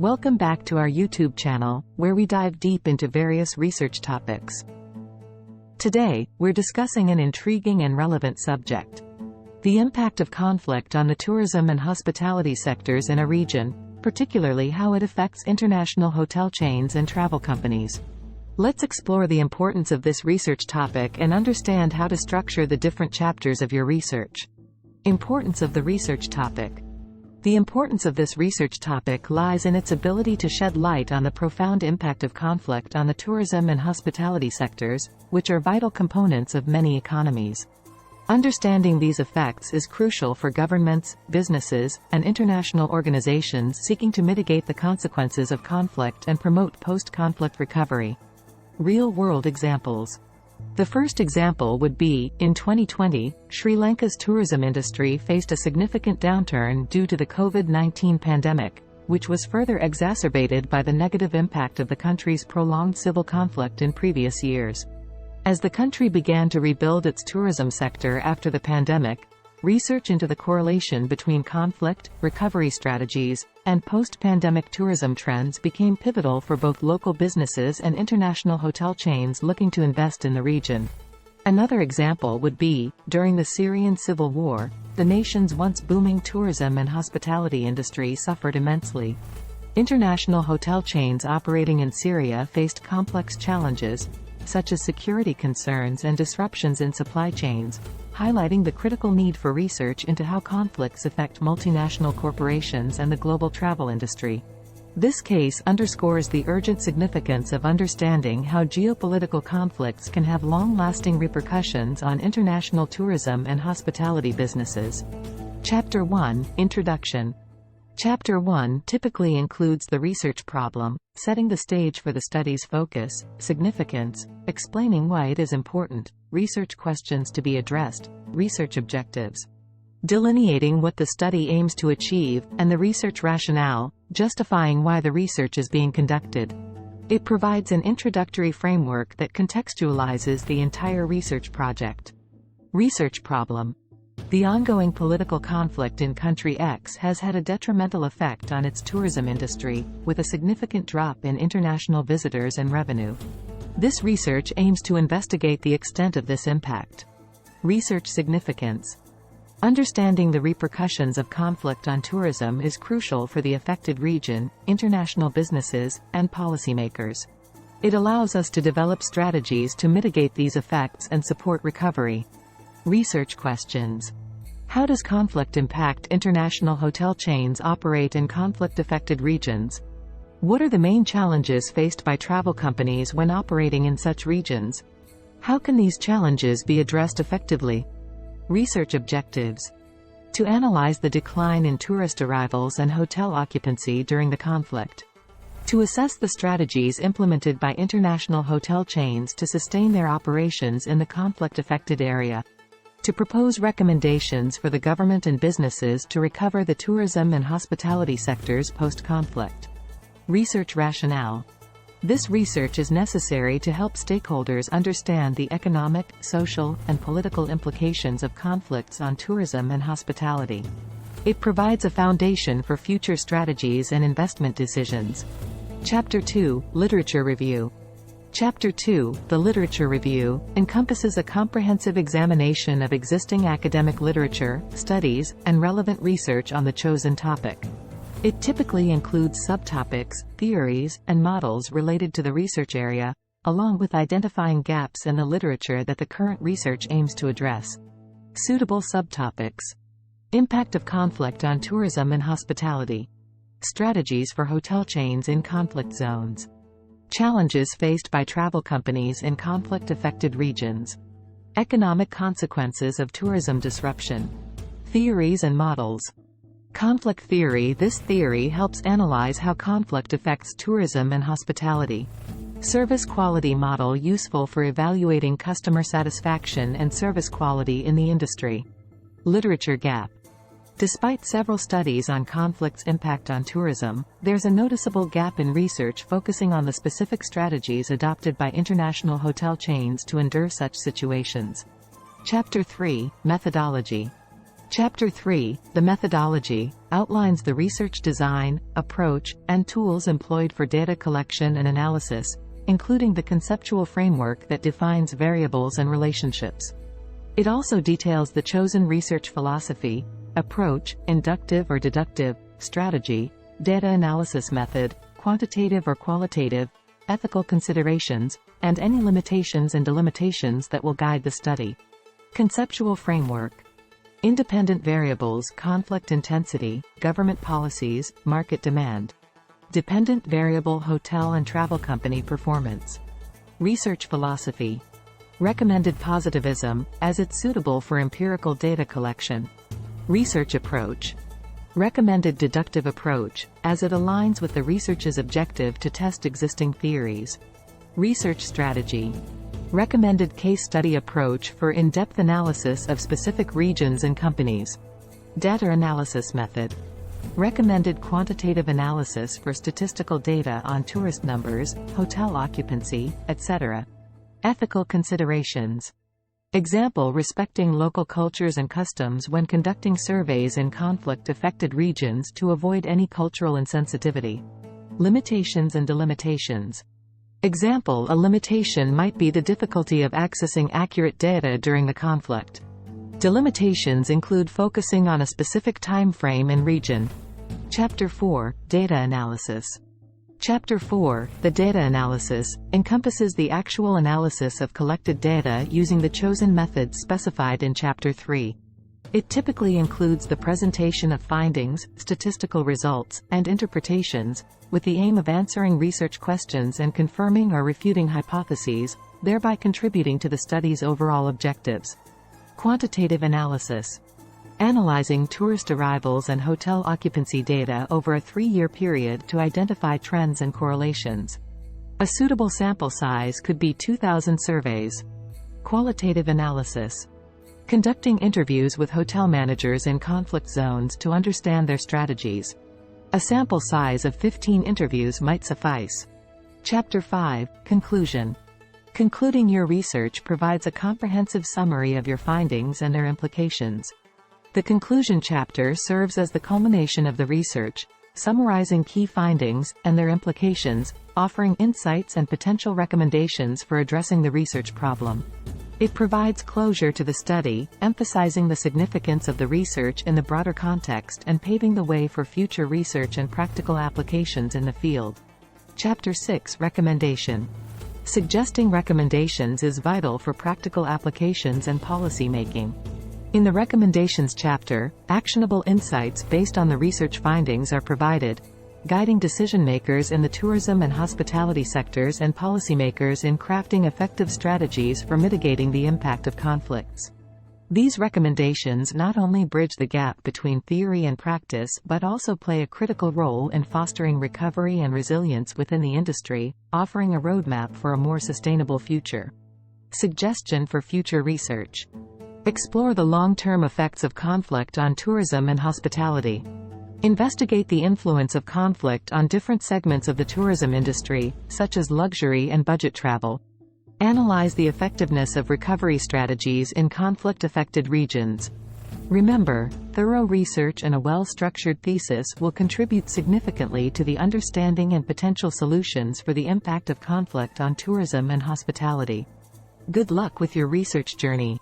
Welcome back to our YouTube channel, where we dive deep into various research topics. Today, we're discussing an intriguing and relevant subject: the impact of conflict on the tourism and hospitality sectors in a region, particularly how it affects international hotel chains and travel companies. Let's explore the importance of this research topic and understand how to structure the different chapters of your research. Importance of the research topic. The importance of this research topic lies in its ability to shed light on the profound impact of conflict on the tourism and hospitality sectors, which are vital components of many economies. Understanding these effects is crucial for governments, businesses, and international organizations seeking to mitigate the consequences of conflict and promote post-conflict recovery. Real-world examples. The first example would be, in 2020, Sri Lanka's tourism industry faced a significant downturn due to the COVID-19 pandemic, which was further exacerbated by the negative impact of the country's prolonged civil conflict in previous years. As the country began to rebuild its tourism sector after the pandemic, research into the correlation between conflict, recovery strategies, and post-pandemic tourism trends became pivotal for both local businesses and international hotel chains looking to invest in the region. Another example would be, during the Syrian civil war, the nation's once booming tourism and hospitality industry suffered immensely. International hotel chains operating in Syria faced complex challenges, such as security concerns and disruptions in supply chains, highlighting the critical need for research into how conflicts affect multinational corporations and the global travel industry. This case underscores the urgent significance of understanding how geopolitical conflicts can have long-lasting repercussions on international tourism and hospitality businesses. Chapter 1, Introduction. Chapter 1 typically includes the research problem, setting the stage for the study's focus, significance, explaining why it is important, research questions to be addressed, research objectives, delineating what the study aims to achieve, and the research rationale, justifying why the research is being conducted. It provides an introductory framework that contextualizes the entire research project. Research problem. The ongoing political conflict in country X has had a detrimental effect on its tourism industry, with a significant drop in international visitors and revenue. This research aims to investigate the extent of this impact. Research significance. Understanding the repercussions of conflict on tourism is crucial for the affected region, international businesses, and policymakers. It allows us to develop strategies to mitigate these effects and support recovery. Research questions. How does conflict impact international hotel chains operate in conflict-affected regions? What are the main challenges faced by travel companies when operating in such regions? How can these challenges be addressed effectively? Research objectives. To analyze the decline in tourist arrivals and hotel occupancy during the conflict. To assess the strategies implemented by international hotel chains to sustain their operations in the conflict-affected area. To propose recommendations for the government and businesses to recover the tourism and hospitality sectors post-conflict. Research rationale. This research is necessary to help stakeholders understand the economic, social, and political implications of conflicts on tourism and hospitality. It provides a foundation for future strategies and investment decisions. Chapter 2, Literature Review. Chapter 2, the Literature Review, encompasses a comprehensive examination of existing academic literature, studies, and relevant research on the chosen topic. It typically includes subtopics, theories, and models related to the research area, along with identifying gaps in the literature that the current research aims to address. Suitable subtopics. Impact of conflict on tourism and hospitality. Strategies for hotel chains in conflict zones. Challenges faced by travel companies in conflict-affected regions. Economic consequences of tourism disruption. Theories and models. Conflict theory. This theory helps analyze how conflict affects tourism and hospitality. Service quality model, useful for evaluating customer satisfaction and service quality in the industry. Literature gap. Despite several studies on conflict's impact on tourism, there's a noticeable gap in research focusing on the specific strategies adopted by international hotel chains to endure such situations. Chapter 3, Methodology. Chapter 3, the methodology, outlines the research design, approach, and tools employed for data collection and analysis, including the conceptual framework that defines variables and relationships. It also details the chosen research philosophy, approach, inductive or deductive, strategy, data analysis method, quantitative or qualitative, ethical considerations, and any limitations and delimitations that will guide the study. Conceptual framework. Independent variables: conflict intensity, government policies, market demand. Dependent variable: hotel and travel company performance. Research philosophy. Recommended positivism, as it's suitable for empirical data collection. Research approach. Recommended deductive approach, as it aligns with the research's objective to test existing theories. Research strategy. Recommended case study approach for in-depth analysis of specific regions and companies. Data analysis method. Recommended quantitative analysis for statistical data on tourist numbers, hotel occupancy, etc. Ethical considerations. Example: respecting local cultures and customs when conducting surveys in conflict-affected regions to avoid any cultural insensitivity. Limitations and delimitations. Example: a limitation might be the difficulty of accessing accurate data during the conflict. Delimitations include focusing on a specific time frame and region. Chapter 4, Data Analysis. Chapter 4, the data analysis, encompasses the actual analysis of collected data using the chosen methods specified in Chapter 3. It typically includes the presentation of findings, statistical results, and interpretations, with the aim of answering research questions and confirming or refuting hypotheses, thereby contributing to the study's overall objectives. Quantitative analysis. Analyzing tourist arrivals and hotel occupancy data over a 3-year period to identify trends and correlations. A suitable sample size could be 2,000 surveys. Qualitative analysis. Conducting interviews with hotel managers in conflict zones to understand their strategies. A sample size of 15 interviews might suffice. Chapter 5, Conclusion. Concluding your research provides a comprehensive summary of your findings and their implications. The conclusion chapter serves as the culmination of the research, summarizing key findings and their implications, offering insights and potential recommendations for addressing the research problem. It provides closure to the study, emphasizing the significance of the research in the broader context and paving the way for future research and practical applications in the field. Chapter 6, Recommendation. Suggesting recommendations is vital for practical applications and policy making. In the Recommendations chapter, actionable insights based on the research findings are provided, guiding decision-makers in the tourism and hospitality sectors and policymakers in crafting effective strategies for mitigating the impact of conflicts. These recommendations not only bridge the gap between theory and practice but also play a critical role in fostering recovery and resilience within the industry, offering a roadmap for a more sustainable future. Suggestion for future research. Explore the long-term effects of conflict on tourism and hospitality. Investigate the influence of conflict on different segments of the tourism industry, such as luxury and budget travel. Analyze the effectiveness of recovery strategies in conflict-affected regions. Remember, thorough research and a well-structured thesis will contribute significantly to the understanding and potential solutions for the impact of conflict on tourism and hospitality. Good luck with your research journey.